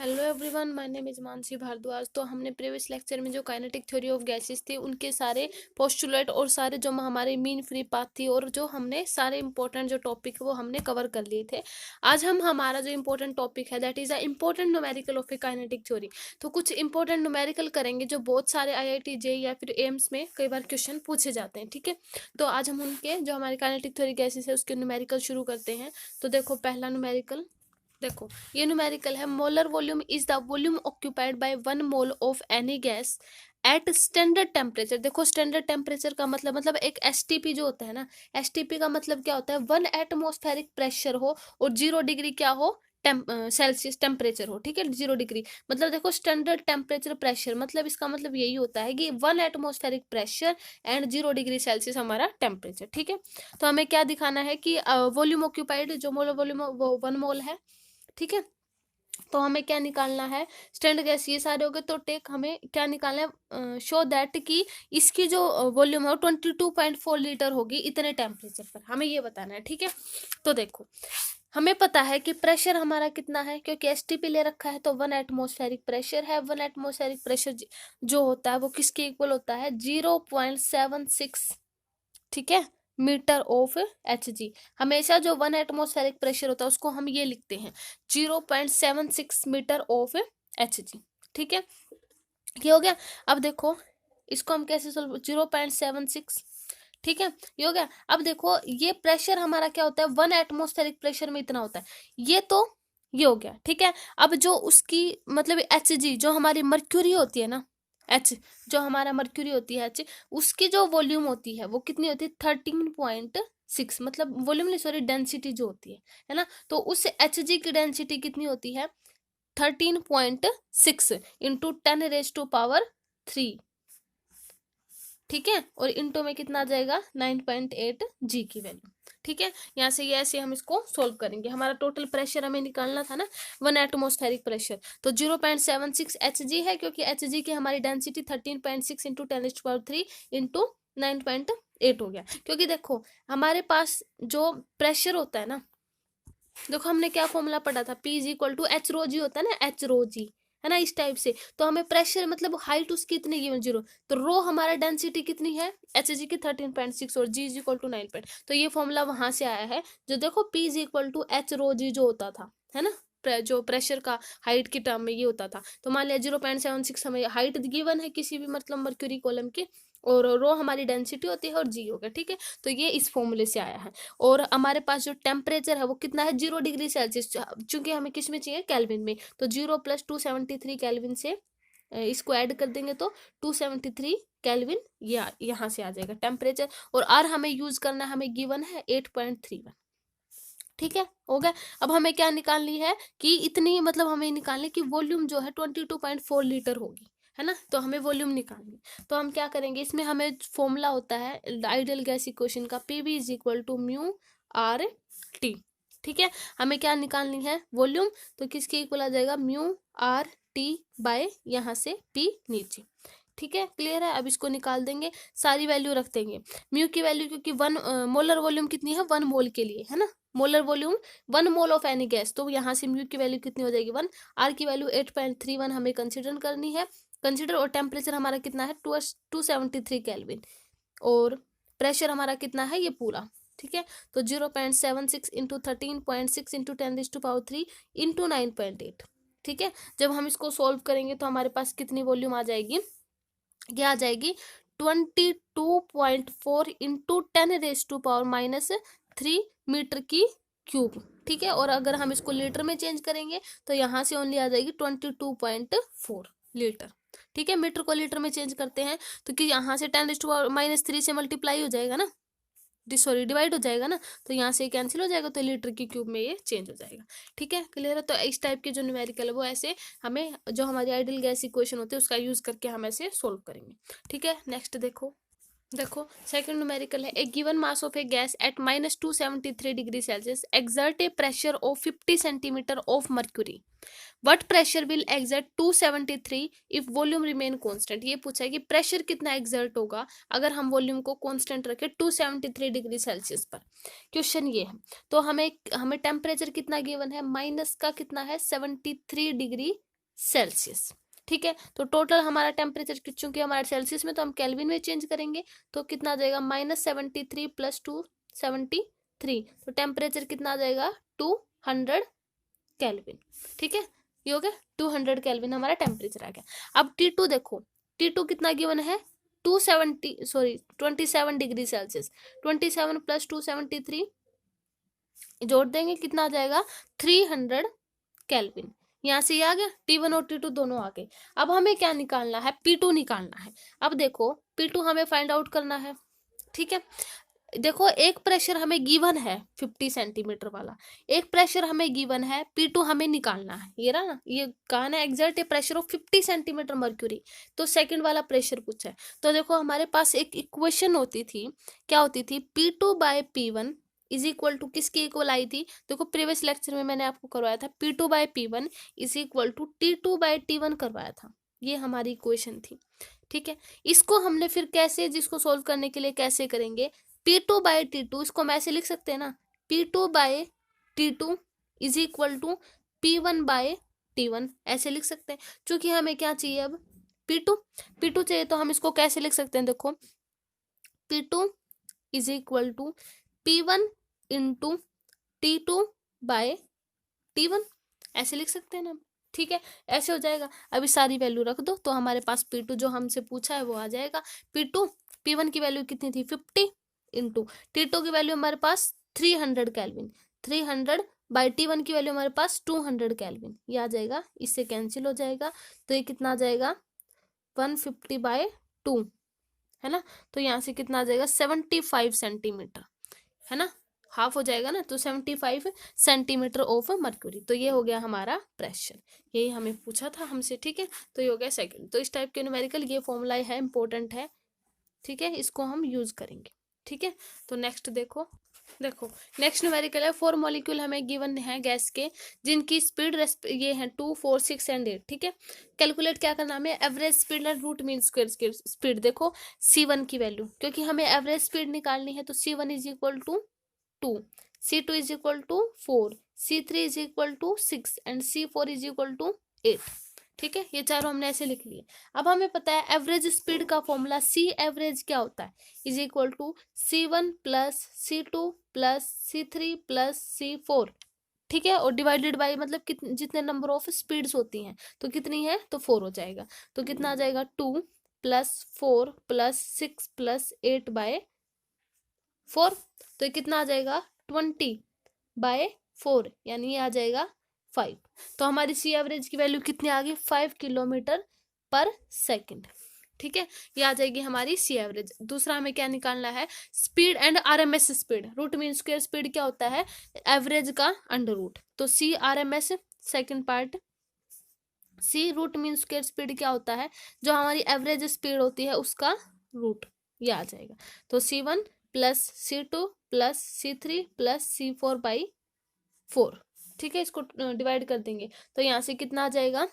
Hello everyone, my name is Mansi Bhardwaj. तो हमने previous lecture में जो काइनेटिक थ्योरी ऑफ गैसेस थी उनके सारे पोस्टुलेट और सारे जो हमारे मीन फ्री पाथ थी और जो हमने सारे इंपॉर्टेंट जो टॉपिक वो हमने कवर कर लिए थे। आज हम हमारा जो इंपॉर्टेंट टॉपिक है that is a important numerical of A kinetic theory. तो कुछ इंपॉर्टेंट न्यूमेरिकल करेंगे जो बहुत सारे IIT JEE या फिर एम्स में कई बार क्वेश्चन पूछे जाते हैं। ठीक है, तो आज हम उनके जो हमारे काइनेटिक थ्योरी गैसेस है उसके न्यूमेरिकल शुरू करते हैं। तो देखो पहला न्यूमेरिकल, देखो ये न्यूमेरिकल है। Molar volume is the volume occupied by 1 mole of any gas at standard temperature. देखो स्टैंडर्ड टेम्परेचर का मतलब एक STP जो होता है ना, STP का मतलब क्या होता है, 1 एटमॉस्फेरिक प्रेशर हो और 0 डिग्री क्या हो, सेल्सियस टेम्परेचर हो। ठीक है, 0 डिग्री मतलब देखो स्टैंडर्ड टेम्परेचर प्रेशर मतलब इसका मतलब यही होता है कि 1 atmospheric pressure and 0 degree Celsius हमारा टेम्परेचर। ठीक है, तो हमें क्या दिखाना है कि वॉल्यूम ऑक्यूपाइड जो मोलर वॉल्यूम वो 1 मोल है। ठीक है, तो हमें क्या निकालना है, स्टैंडर्ड गैस ये सारे हो गए। तो टेक हमें क्या निकालना है, शो दैट कि इसकी जो वॉल्यूम है वो 22.4 लीटर होगी इतने टेम्परेचर पर, हमें ये बताना है। ठीक है, तो देखो हमें पता है कि प्रेशर हमारा कितना है, क्योंकि STP ले रखा है तो 1 एटमॉस्फेरिक प्रेशर है। 1 एटमॉस्फेरिक प्रेशर जो होता है वो किसके इक्वल होता है, 0.76। ठीक है, मीटर ऑफ Hg। हमेशा जो 1 एटमॉस्फेरिक प्रेशर होता है उसको हम ये लिखते हैं 0.76 मीटर ऑफ Hg। ठीक है, ये हो गया। अब देखो इसको हम कैसे सोल्व, 0.76। ठीक है, ये हो गया। अब देखो ये प्रेशर हमारा क्या होता है, 1 एटमॉस्फेरिक प्रेशर में इतना होता है, ये तो ये हो गया। ठीक है, अब जो उसकी मतलब Hg जो हमारी मर्क्यूरी होती है ना, H जो हमारा मर्क्यूरी होती है H, उसकी जो वॉल्यूम होती है वो कितनी होती है, 13.6। मतलब वॉल्यूम नहीं सॉरी, डेंसिटी जो होती है ना, तो उस Hg की डेंसिटी कितनी होती है, 13.6 इंटू 10⁻⁻3। ठीक है, और इंटू में कितना आ जाएगा, 9.8 G की वैल्यू। ठीक है, यहाँ से ये ऐसे हम इसको सोल्व करेंगे। हमारा टोटल प्रेशर हमें निकालना था ना, 1 एटमॉस्फेरिक प्रेशर, तो 0.76 Hg है, क्योंकि Hg की हमारी डेंसिटी 13.6 इंटू 10⁻³ इंटू 9.8 हो गया। क्योंकि देखो हमारे पास जो प्रेशर होता है ना, देखो हमने क्या फॉर्मूला पढ़ा था, P = H ρg होता है ना, H ρg है ना, इस टाइप से। तो हमें प्रेशर मतलब हाइट उसकी इतनी गिवन 0, तो रो हमारा डेंसिटी कितनी है Hg की 13.6 और G = 9 तो ये फॉर्मूला वहां से आया है। जो देखो P = H ρg जो होता था, है ना, जो प्रेशर का हाइट की टर्म में ये होता था। तो मान लिया 0.76 हमें हाइट गिवन है किसी भी मतलब मर्क्यूरी कॉलम की, और रो हमारी डेंसिटी होती है और G हो गया। ठीक है, तो ये इस फॉर्मूले से आया है। और हमारे पास जो टेम्परेचर है वो कितना है, 0 डिग्री सेल्सियस, चूंकि हमें किस में चाहिए, केल्विन में, तो 0 + 273 केल्विन से इसको ऐड कर देंगे तो 273 केल्विन यहाँ से आ जाएगा टेम्परेचर। और R हमें यूज करना है, हमें गिवन है 8.31। ठीक है, हो गया। अब हमें क्या निकालनी है कि इतनी मतलब हमें निकालनी कि वॉल्यूम जो है 22.4 लीटर होगी, है ना, तो हमें वॉल्यूम निकालनी। तो हम क्या करेंगे, इसमें हमें फॉर्मूला होता है आइडियल गैस इक्वेशन का, PV = μ/T। ठीक है, हमें क्या निकालनी है, वॉल्यूम, तो किसके इक्वल आ जाएगा, μ/T बाय यहाँ से P नीचे। ठीक है, क्लियर है। अब इसको निकाल देंगे, सारी वैल्यू रख देंगे। म्यू की वैल्यू क्योंकि मोलर वॉल्यूम कितनी है, 1 मोल के लिए, है ना, molar volume 1 mole of any gas, तो यहाँ से म्यू की वैल्यू कितनी हो जाएगी, 1। R की वैल्यू 8.31 हमें कंसिडर करनी है, कंसिडर। और टेम्परेचर हमारा कितना है, 273 केल्विन, और प्रेशर हमारा कितना है ये पूरा। ठीक है, तो 0.76 इंटू 13.6 इंटू 10⁻³ इंटू 9.8। ठीक है, जब हम इसको सोल्व करेंगे तो हमारे पास कितनी वॉल्यूम आ जाएगी, क्या आ जाएगी, 22.4 इंटू 10⁻³ मीटर की क्यूब। ठीक है, और अगर हम इसको लीटर में चेंज करेंगे तो यहाँ से ओनली आ जाएगी 22.4 लीटर। ठीक है, मीटर को लीटर में चेंज करते हैं तो कि यहाँ से 10⁻³ से मल्टीप्लाई हो जाएगा ना, सॉरी डिवाइड हो जाएगा ना, तो यहाँ से कैंसिल हो जाएगा, तो लीटर की क्यूब में ये चेंज हो जाएगा। ठीक है, क्लियर है। तो इस टाइप के जो न्यूमेरिकल है वो ऐसे हमें जो हमारी आइडियल गैस इक्वेशन होती है उसका यूज करके हम ऐसे सोल्व करेंगे। ठीक है, नेक्स्ट देखो, देखो सेकंड न्यूमेरिकल है, a given mass of a gas at -273 degree Celsius exert a pressure of 50 centimetre of mercury, what pressure will exert 273 if volume remain constant. ये पूछा है कि प्रेशर कितना एक्सर्ट होगा अगर हम वॉल्यूम को कांस्टेंट रखें 273 डिग्री सेल्सियस पर। क्वेश्चन ये है, तो हमें टेम्परेचर कितना गिवन है, माइनस का कितना है 73 डिग्री सेल्सियस। ठीक है, तो टोटल हमारा टेम्परेचर चूंकि हमारा सेल्सियस में, तो हम केल्विन में चेंज करेंगे, तो कितना आ जाएगा -73 + 2 73, तो टेम्परेचर कितना आ जाएगा 200 केल्विन। ठीक है, ये हो गया 200 केल्विन हमारा टेम्परेचर आ गया। अब T2 देखो, T2 कितना गिवन है 27 डिग्री सेल्सियस, 27 + 273 जोड़ देंगे कितना आ जाएगा 300 केल्विन। यहाँ से ये आ गया, T1 और T2 दोनों आ गए। अब हमें क्या निकालना है, P2 निकालना है। अब देखो P2 हमें फाइंड आउट करना है। ठीक है, देखो एक प्रेशर हमें गिवन है 50 सेंटीमीटर वाला, एक प्रेशर हमें गिवन है, P2 हमें निकालना है। ये रहा ना, ये कहा ना exert a pressure of 50 centimetre mercury, तो सेकंड वाला प्रेशर पूछा है। तो देखो हमारे पास एक इक्वेशन होती थी, क्या होती थी, P2/P1 इज इक्वल टू, किसकी इक्वल आई थी, देखो प्रीवियस लेक्चर में मैंने आपको करवाया था, P2/P1 is equal to T2/T1 करवाया था, ये हमारी इक्वेशन थी। ठीक है, इसको हमने फिर कैसे, जिसको सोल्व करने के लिए कैसे करेंगे, P2/T2 इसको हम ऐसे लिख सकते हैं ना, P2/T2 is equal to P1/T1, ऐसे लिख सकते हैं। क्योंकि हमें क्या चाहिए अब, P2 चाहिए, तो हम इसको कैसे लिख सकते हैं, देखो P2 is equal to P1 into T2/T1, ऐसे लिख सकते हैं ना। ठीक है, ऐसे हो जाएगा। अभी सारी वैल्यू रख दो, तो हमारे पास P2 जो हमसे पूछा है वो आ जाएगा। P1 की वैल्यू कितनी थी 50 इंटू T2 की वैल्यू हमारे पास 300 केल्विन, 300/T1 की वैल्यू हमारे पास 200 केल्विन, ये आ जाएगा, इससे कैंसिल हो जाएगा। तो ये कितना आ जाएगा 150/2 है ना, तो यहाँ से कितना आ जाएगा 75 सेंटीमीटर, है ना, हाफ हो जाएगा ना, तो 75 सेंटीमीटर ऑफ मर्क्यूरी। तो ये हो गया हमारा प्रेशर, यही हमें पूछा था हमसे। ठीक है, तो ये हो गया सेकंड। तो इस टाइप के न्यूमेरिकल ये फॉर्मूला है, इंपॉर्टेंट है। ठीक है, इसको हम यूज करेंगे। ठीक है, तो नेक्स्ट देखो नेक्स्ट न्यूमेरिकल है, 4 मॉलिक्यूल हमें गिवन है गैस के, जिनकी स्पीड ये है 2, 4, 6 एंड 8। ठीक है, कैलकुलेट क्या करना हमें, average speed root mean square speed. देखो C1 की वैल्यू, क्योंकि हमें एवरेज स्पीड निकालनी है, तो C1 is equal to 2, C2 is equal to 4, C3 is equal to 6 and C4 is equal to 8। ठीक है, ये चारों हमने ऐसे लिख लिए। अब हमें पता है एवरेज स्पीड का फॉर्मूला C एवरेज क्या होता है, is equal to C1 + C2 + C3 + C4। ठीक है, और डिवाइडेड बाय मतलब जितने नंबर ऑफ स्पीड्स होती हैं, तो कितनी है, तो 4 हो जाएगा। तो कितना आ जाएगा 2 + 4 + 6 + 8/4, तो कितना आ जाएगा 20/4, यानी ये आ जाएगा 5। तो हमारी C एवरेज की वैल्यू कितनी आ गई 5 किलोमीटर पर सेकंड। ठीक है, ये आ जाएगी हमारी C एवरेज। दूसरा हमें क्या निकालना है, speed and RMS speed. Root mean square speed क्या होता है, एवरेज का अंडर रूट। तो C RMS second part, C root mean square speed क्या होता है, जो हमारी एवरेज स्पीड होती है उसका रूट, ये आ जाएगा। तो C1 + C2 + C3 + C4/4। ठीक है, इसको डिवाइड कर देंगे, तो यहाँ से कितना आ जाएगा,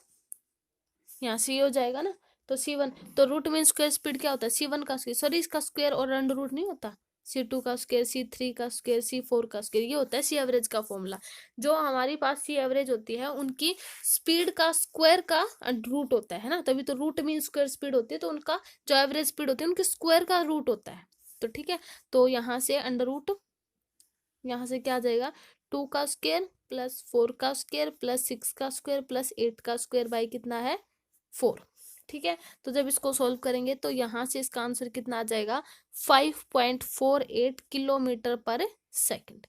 यहाँ से ये हो जाएगा ना, तो C1, तो रूट मीन स्क्वायर स्पीड क्या होता है, C1 का स्क्वायर, सॉरी इसका स्क्वायर और अंडर रूट नहीं होता, C2 का स्क्वायर, C3 का स्क्वायर, C4 का स्क्वायर, ये होता है C एवरेज का फॉर्मूला। जो हमारी पास C एवरेज होती है उनकी स्पीड का स्क्वायर का रूट होता है ना, तभी तो रूट मीन स्क्वायर स्पीड होती है, तो उनका जो एवरेज स्पीड होती है उनके स्क्वायर का रूट होता है। तो ठीक है, तो यहाँ से अंडर रूट, यहाँ से क्या आ जाएगा 2 का स्क्वायर + 4 का स्क्वायर + 6 का स्क्वायर + 8 का स्क्वायर बाई कितना है 4। ठीक है, तो जब इसको सोल्व करेंगे तो यहाँ से इसका आंसर कितना आ जाएगा 5.48 किलोमीटर पर सेकंड।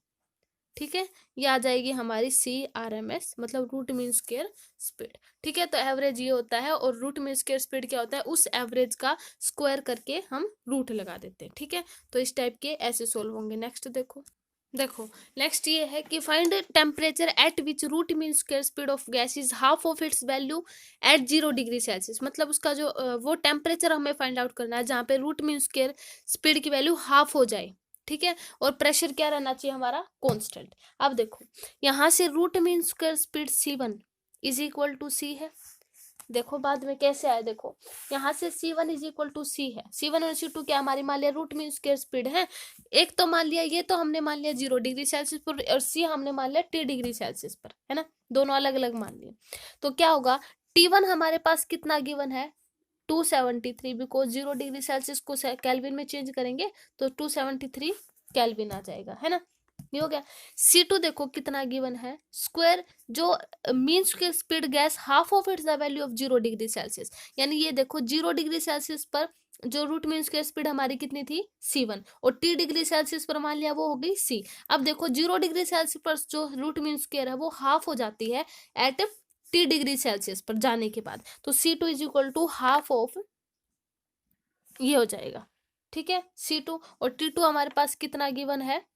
ठीक है, ये आ जाएगी हमारी C RMS मतलब रूट मीन स्क्वायर स्पीड। ठीक है, तो एवरेज ये होता है, और रूट मीन स्क्वायर स्पीड क्या होता है, उस एवरेज का स्क्वायर करके हम रूट लगा देते हैं। ठीक है, तो इस टाइप के ऐसे सोल्व होंगे। नेक्स्ट देखो नेक्स्ट ये है कि find temperature at which root mean square speed of gas is half of its value at 0 degree Celsius. मतलब उसका जो वो टेम्परेचर हमें फाइंड आउट करना है जहाँ पे रूट मीन स्क्वायर स्पीड की वैल्यू हाफ हो जाए। ठीक है, और प्रेशर क्या रहना चाहिए हमारा कांस्टेंट। अब देखो यहाँ से root mean square speed C1 is equal to C है। देखो बाद में कैसे आए, देखो यहाँ से C1 is equal to C है, C1 और C2 क्या हमारी मान लिया रूट मीन स्क्वायर स्पीड है। एक तो मान लिया, ये तो हमने मान लिया 0 डिग्री सेल्सियस पर, और C हमने मान लिया T डिग्री सेल्सियस पर, है ना, दोनों अलग अलग मान लिए। तो क्या होगा T1 हमारे पास कितना गिवन है 273, बिकॉज 0 डिग्री सेल्सियस को केल्विन में चेंज करेंगे तो 273 केल्विन आ जाएगा, है ना। ये हो गया। C2 देखो कितना गिवन है, स्क्वायर जो mean square speed gas half of it's the value of 0 degree Celsius, यानी ये देखो 0 डिग्री सेल्सियस पर जो रूट मीन स्क्वायर स्पीड हमारी कितनी थी C1, और T डिग्री सेल्सियस पर मान लिया वो हो गई C। अब देखो 0 डिग्री सेल्सियस पर जो रूट मीन स्क्वायर है वो हाफ हो जाती है एट T डिग्री सेल्सियस पर जाने के बाद, तो C2 is equal to half of, ये हो जाएगा, ठीक है C2। और T2 हमारे पास कितना गिवन है,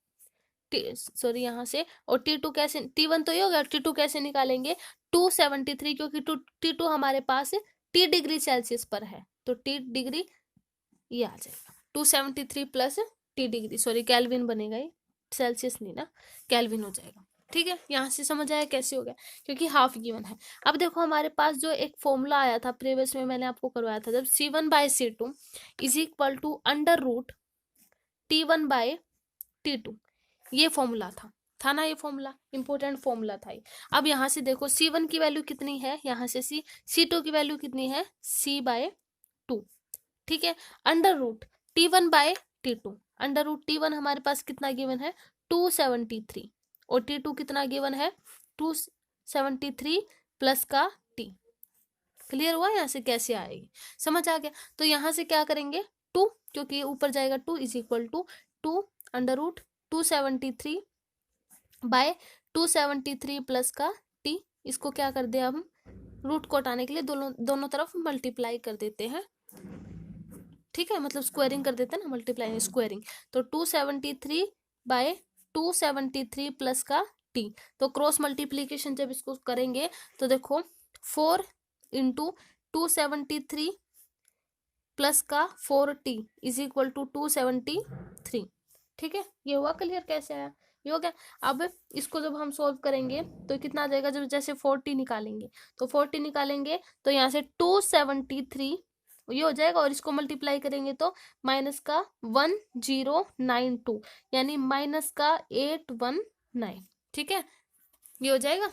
सॉरी यहाँ से, और T2 कैसे, T1 तो ये हो गया, T2 कैसे निकालेंगे 273, क्योंकि T2 हमारे पास T डिग्री सेल्सियस पर है, तो T डिग्री ये आ जाएगा 273 plus T degree, sorry kelvin बनेगा, ये सेल्सियस नहीं ना, केल्विन हो जाएगा, ठीक है। यहाँ से समझ आया कैसे हो गया, क्योंकि हाफ गिवन है। अब देखो हमारे पास जो एक फॉर्मूला आया था प्रीवियस में, मैंने आपको करवाया था, जब C1/C2 is equal to under root T1/T2, ये फॉर्मूला था ना, ये फॉर्मूला इंपॉर्टेंट फॉर्मूला था ये। अब यहाँ से देखो C1 की वैल्यू कितनी है, यहाँ से C2 की वैल्यू कितनी है C/2, ठीक है। Under root T1/T2, under root T1 हमारे पास कितना गिवन है 273, और T2 कितना गिवन है 273 प्लस का T। क्लियर हुआ यहाँ से कैसे आएगी, समझ आ गया। तो यहाँ से क्या करेंगे 2, क्योंकि ऊपर जाएगा 2 is equal to 2 under root 273 by 273 plus का T। इसको क्या कर दे हम, रूट को हटाने के लिए दोनों तरफ मल्टीप्लाई कर देते हैं, ठीक है, मतलब स्क्वायरिंग कर देते हैं ना, मल्टीप्लाई स्क्वायरिंग, तो 273 बाय 273 प्लस का T। तो क्रॉस मल्टीप्लीकेशन जब इसको करेंगे तो देखो 4 इंटू 273 प्लस का 4T इज इक्वल टू 273, ठीक है। ये हुआ क्लियर कैसे आया, ये हो गया। अब इसको जब हम सॉल्व करेंगे तो कितना आ जाएगा, जब जैसे 40 निकालेंगे तो 40 निकालेंगे तो यहाँ से 273 ये हो जाएगा, और इसको मल्टीप्लाई करेंगे तो माइनस का 1092, यानी माइनस का 819, ठीक है, ये हो जाएगा,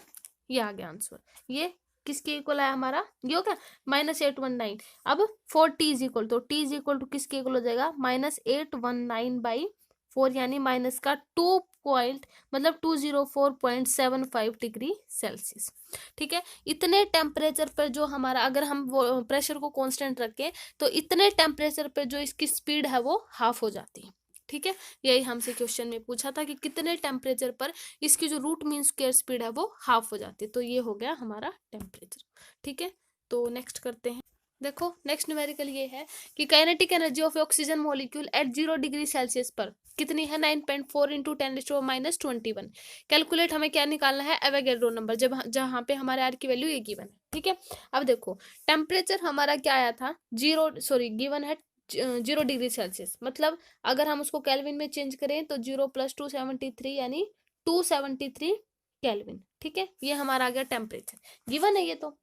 ये आ गया आंसर। ये किसके इक्वल आया हमारा, ये हो गया -819। अब 4T इज इक्वल, तो T इज इक्वल टू किसके इक्वल हो जाएगा -819/4, यानी माइनस का 204.75 डिग्री सेल्सियस, ठीक है। इतने टेम्परेचर पर जो हमारा, अगर हम वो प्रेशर को कांस्टेंट रखें तो इतने टेम्परेचर पर जो इसकी स्पीड है वो हाफ हो जाती है, ठीक है। यही हमसे क्वेश्चन में पूछा था कि कितने टेम्परेचर पर इसकी जो रूट मीन स्क्वायर स्पीड है वो हाफ हो जाती है, तो ये हो गया हमारा टेम्परेचर, ठीक है। तो नेक्स्ट करते हैं, देखो नेक्स्ट न्यूमेरिकल ये है कि kinetic energy of oxygen molecule eight 0 degree Celsius पर कितनी है 9.4 इंटू 10⁻21। कैलकुलेट, हमें क्या निकालना है एवोगैड्रो नंबर, जब जहाँ पे हमारे आर की वैल्यू ये गिवन है, ठीक है। अब देखो टेम्परेचर हमारा क्या आया था गिवन है 0 डिग्री सेल्सियस, मतलब अगर हम उसको केल्विन में चेंज करें तो 0 + 273 यानी 273 केल्विन, ठीक है। ये हमारा आ गया टेम्परेचर, गिवन है ये तो,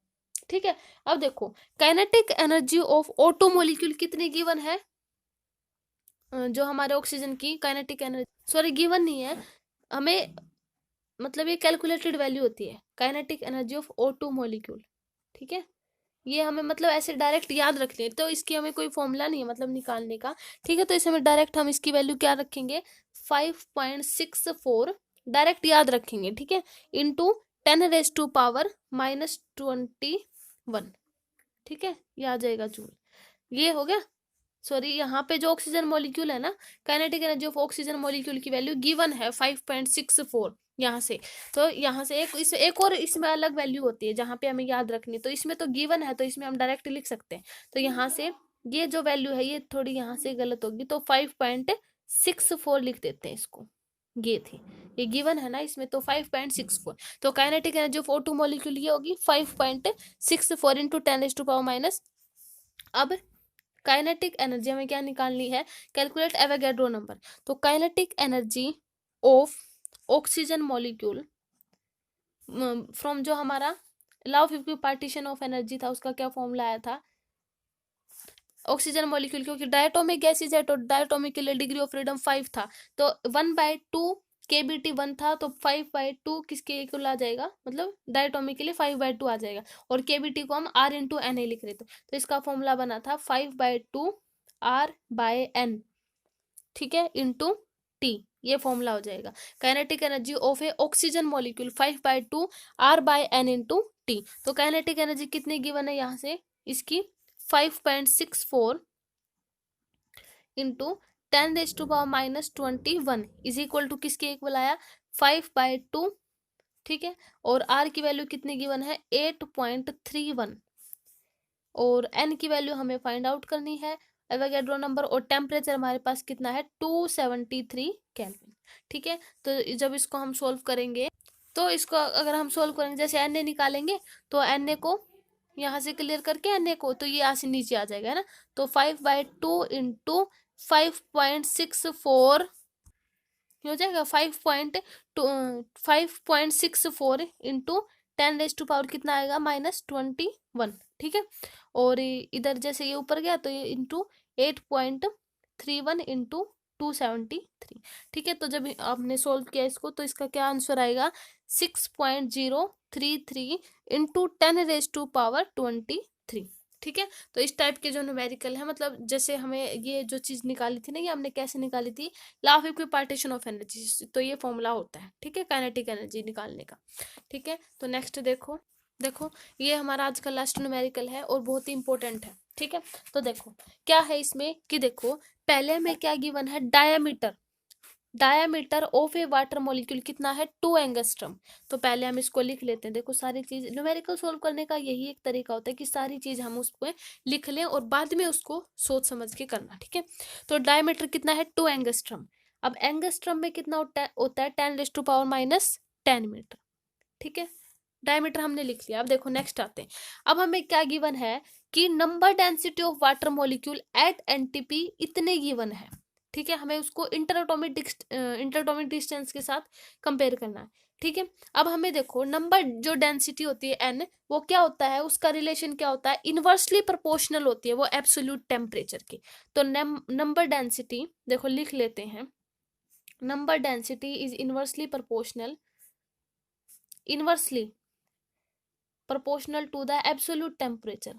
ठीक है। अब देखो kinetic energy of O2 molecule कितनी गिवन है, जो हमारे ऑक्सीजन की काइनेटिक एनर्जी, सॉरी गिवन नहीं है हमें, मतलब ये कैलकुलेटेड वैल्यू होती है kinetic energy of O2 molecule, ठीक है। ये हमें मतलब ऐसे डायरेक्ट याद रखनी है, तो इसकी हमें कोई फॉर्मूला नहीं है मतलब निकालने का, ठीक है। तो इसे हमें डायरेक्ट हम इसकी वैल्यू क्या रखेंगे 5.64 डायरेक्ट याद रखेंगे, ठीक है, इंटू 10⁻⁻21, ठीक है, ये आ जाएगा जूल, ये हो गया। सॉरी यहाँ पे जो ऑक्सीजन मॉलिक्यूल है ना, kinetic energy of oxygen molecule की वैल्यू गिवन है 5.64, यहाँ से, तो यहाँ से एक और इसमें अलग वैल्यू होती है जहाँ पे हमें याद रखनी है, तो इसमें तो गिवन है तो इसमें हम डायरेक्ट लिख सकते हैं, तो यहाँ से ये जो वैल्यू है ये थोड़ी यहाँ से गलत होगी, तो 5.64 लिख देते हैं इसको, ये थी, ये गिवन है ना इसमें, तो 5.64, तो kinetic energy of O2 molecule ये होगी 5.64 इंटू 10⁻⁻। अब काइनेटिक एनर्जी हमें क्या निकालनी है, कैलकुलेट एवोगैड्रो नंबर, तो kinetic energy of oxygen molecule from जो हमारा law of equipartition of energy था उसका क्या फॉर्मूला आया था, ऑक्सीजन मॉलिक्यूल क्योंकि डायटोमिक गैसेज है तो डायटोमिक के लिए डिग्री ऑफ फ्रीडम 5 था, तो 1/2 KBT 1 था तो 5/2 किसके इक्वल आ जाएगा, मतलब डायटोमिक के लिए 5/2 आ जाएगा, और KBT को हम R/Na लिख रहे थे, तो इसका फॉर्मूला बना था 5/2 R/n, ठीक है, इंटू T, ये फॉर्मूला हो जाएगा। Kinetic energy of A oxygen molecule 5/2 R/n into T। तो काइनेटिक एनर्जी कितनी गिवन है यहाँ से, इसकी 5.64 इंटू 10⁻⁻21 इज इक्वल टू किसके इक्वल आया, 5/2, ठीक है, और R की वैल्यू कितनी गिवन है, 8.31, और N की वैल्यू हमें फाइंड आउट करनी है, एवोगैड्रो नंबर, और टेम्परेचर हमारे पास कितना है 273 केल्विन, ठीक है। तो जब इसको हम सोल्व करेंगे, तो इसको अगर हम सोल्व करेंगे, जैसे Na निकालेंगे तो Na को यहाँ से क्लियर करके Na को, तो ये यहाँ से नीचे आ जाएगा, है ना। तो 5/2 इंटू 5.64 हो जाएगा, 5.64 इंटू 10⁻⁻ कितना आएगा, -21, ठीक है। और इधर जैसे ये ऊपर गया तो ये इंटू 8.31 इंटू 273, ठीक है। तो जब आपने सोल्व किया इसको, तो इसका क्या आंसर आएगा, 6.033 इंटू 10⁻23, ठीक है। तो इस टाइप के जो न्यूमेरिकल है, मतलब जैसे हमें ये जो चीज निकाली थी ना, ये हमने कैसे निकाली थी, law of equipartition of energy, तो ये फॉर्मूला होता है, ठीक है, काइनेटिक एनर्जी निकालने का, ठीक है। तो नेक्स्ट देखो, ये हमारा आज का लास्ट न्यूमेरिकल है और बहुत ही इंपॉर्टेंट है, ठीक है। तो देखो क्या है इसमें कि देखो पहले में क्या गिवन है, diameter of A water molecule कितना है, 2 एंगस्ट्रम। तो पहले हम इसको लिख लेते हैं। देखो सारी चीज न्यूमेरिकल सोल्व करने का यही एक तरीका होता है कि सारी चीज हम उसको लिख लें और बाद में उसको सोच समझ के करना, ठीक है। तो डायमीटर कितना है, 2 एंगस्ट्रम। अब एंगस्ट्रम में कितना होता है 10⁻⁻10 मीटर, ठीक है। डायमीटर हमने लिख लिया। अब देखो नेक्स्ट आते हैं। अब हमें क्या गिवन है कि number density of water molecule at NTP इतने गिवन है, ठीक है। हमें उसको इंटरएटॉमिक डिस्टेंस के साथ कंपेयर करना है, ठीक है। अब हमें देखो नंबर जो डेंसिटी होती है एन, वो क्या होता है, उसका रिलेशन क्या होता है, इनवर्सली प्रोपोर्शनल होती है वो एब्सोल्यूट टेम्परेचर की। तो नंबर डेंसिटी देखो लिख लेते हैं, number density is inversely proportional to the absolute temperature,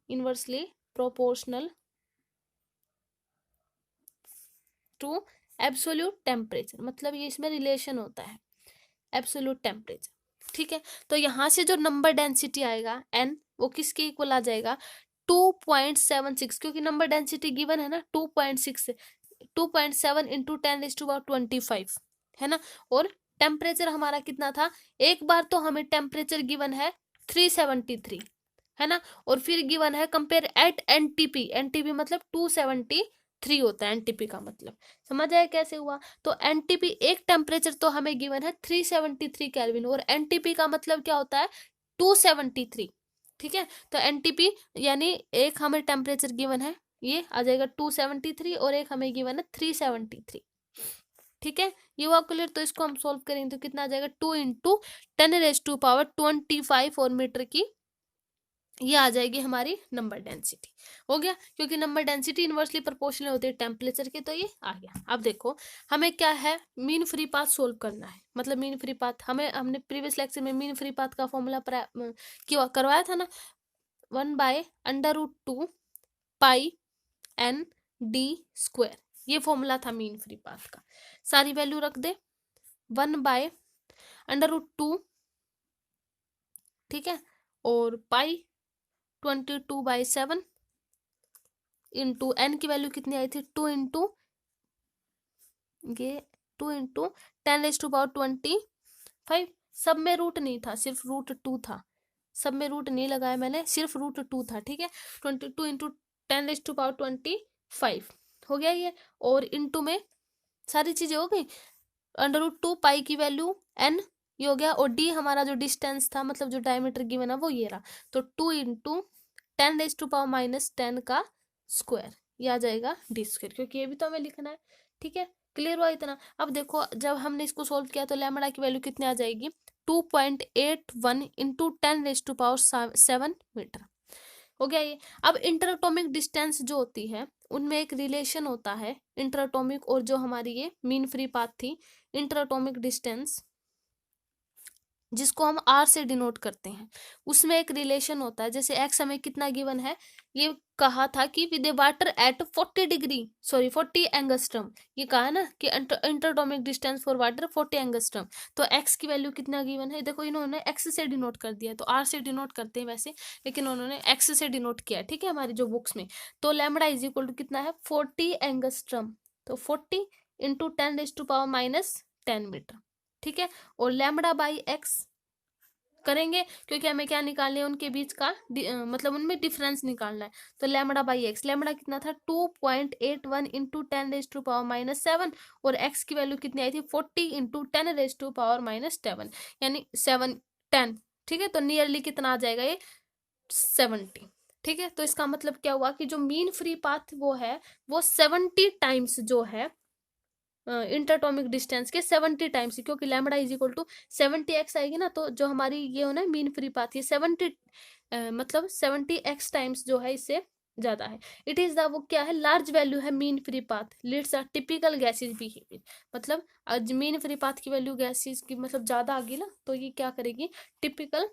inversely proportional to absolute temperature, मतलब ये इसमें रिलेशन होता है एब्सोल्यूट टेम्परेचर, ठीक है। तो यहाँ से जो नंबर डेंसिटी आएगा n, वो किसके इक्वल आ जाएगा, 2.76, क्योंकि नंबर डेंसिटी गिवन है ना 2.7 इंटू 10⁻25 है ना। और टेम्परेचर हमारा कितना था, एक बार तो हमें टेम्परेचर गिवन है 373 है ना, और फिर गिवन है कंपेयर एट एनटीपी मतलब 273 होता है एनटीपी का मतलब, समझ आया कैसे हुआ। तो एनटीपी एक टेम्परेचर तो हमें गिवन है 373 केल्विन, और एनटीपी का मतलब क्या होता है 273, ठीक है। तो एनटीपी यानी एक हमें टेम्परेचर गिवन है, ये आ जाएगा 273, और एक हमें गिवन है 373, ठीक है। ये हुआ क्लियर। तो इसको हम सोल्व करेंगे तो कितना आ जाएगा, 2 इंटू 10⁻25 और मीटर की ये आ जाएगी हमारी नंबर डेंसिटी, हो गया। क्योंकि नंबर डेंसिटी इनवर्सली प्रोपोर्शनल होती है टेम्परेचर के, तो ये आ गया। अब देखो हमें क्या है, मीन फ्री पाथ सोल्व करना है। मतलब मीन फ्री पाथ हमने प्रीवियस लेक्चर में मीन फ्री पाथ का फॉर्मूला करवाया था ना, 1/√2 पाई एन डी स्क्वायर, ये फॉर्मूला था मीन फ्री पाथ का। सारी वैल्यू रख दे, 1/√2, ठीक है, और पाई 22/7 इंटू एन की वैल्यू कितनी आई थी, 2 इंटू 10⁻25। सब में रूट नहीं था, सिर्फ √2 था, सब में रूट नहीं लगाया मैंने, सिर्फ √2 था, ठीक है। 22 इंटू 10⁻25 हो गया ये, और इंटू में सारी चीजें हो गई, √2 पाई की वैल्यू एन ये हो गया, और डी हमारा जो डिस्टेंस था मतलब जो डायमीटर गिवन है वो ये रहा। तो 2 इंटू 10⁻⁻10 का स्क्वायर, ये आ जाएगा डी स्क्वायर, क्योंकि ये भी तो हमें लिखना है, ठीक है। क्लियर हुआ इतना। अब देखो जब हमने इसको सोल्व किया तो लैम्बडा की वैल्यू कितनी आ जाएगी, 2.81 इंटू 10⁻7 मीटर, हो गया ये। अब इंटरएटॉमिक डिस्टेंस जो होती है उनमें एक रिलेशन होता है इंटरएटॉमिक और जो हमारी ये मीन फ्री पाथ थी, इंटरएटॉमिक डिस्टेंस जिसको हम आर से डिनोट करते हैं, उसमें एक रिलेशन होता है। जैसे एक्स हमें कितना गिवन है, ये कहा था कि विद वाटर एट 40 एंगस्ट्रम, ये कहा है ना कि इंटरएटॉमिक डिस्टेंस फॉर वाटर 40 एंगस्ट्रम। तो एक्स की वैल्यू कितना गिवन है, देखो इन्होंने एक्स से डिनोट कर दिया, तो आर से डिनोट करते हैं वैसे, लेकिन उन्होंने एक्स से डिनोट किया, ठीक है, हमारी जो बुक्स में। तो लैम्बडा इज इक्वल टू कितना है, 40 एंगस्ट्रम, तो 40 इंटू 10⁻⁻10 मीटर, ठीक है। और लैम्बडा बाई एक्स करेंगे क्योंकि हमें क्या निकालना है, उनके बीच का मतलब उनमें डिफरेंस निकालना है। तो लैम्बडा बाई एक्स, लैम्बडा कितना था 2.81 इंटू 10⁻⁻7, और एक्स की वैल्यू कितनी आई थी 40 इंटू 10⁻⁻7, यानी 710, ठीक है। तो नियरली कितना आ जाएगा ये 70, ठीक है। तो इसका मतलब क्या हुआ कि जो मीन फ्री पाथ वो है, वो 70 टाइम्स जो है इंटरटॉमिक डिस्टेंस के 70 टाइम्स, क्योंकि lambda is equal to 70x आएगी ना, तो जो हमारी ये होना है मीन फ्री पाथ, ये 70 मतलब 70x टाइम्स जो है इससे ज्यादा है। इट इज द, वो क्या है, लार्ज वैल्यू है mean free path leads a typical gases behaviour, मतलब आज मीन फ्री पाथ की वैल्यू गैसेज की मतलब ज्यादा आ गई ना, तो ये क्या करेगी, टिपिकल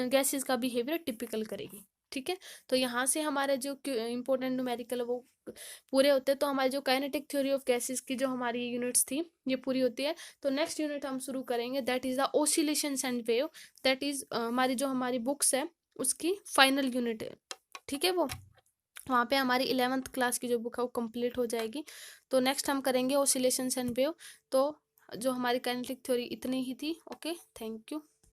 गैसेज का बिहेवियर टिपिकल करेगी, ठीक है। तो यहाँ से हमारे जो इंपॉर्टेंट न्यूमेरिकल वो पूरे होते हैं। तो हमारी जो काइनेटिक थ्योरी ऑफ गैसेस की जो हमारी यूनिट्स थी ये पूरी होती है। तो नेक्स्ट यूनिट हम शुरू करेंगे, that is the oscillations and wave, that is हमारी जो हमारी बुक्स है उसकी फाइनल यूनिट है, ठीक है। वो वहाँ पे हमारी 11th क्लास की जो बुक है वो कंप्लीट हो जाएगी। तो नेक्स्ट हम करेंगे ओसिलेशंस एंड वेव। तो जो हमारी काइनेटिक थ्योरी इतनी ही थी। Okay, thank you.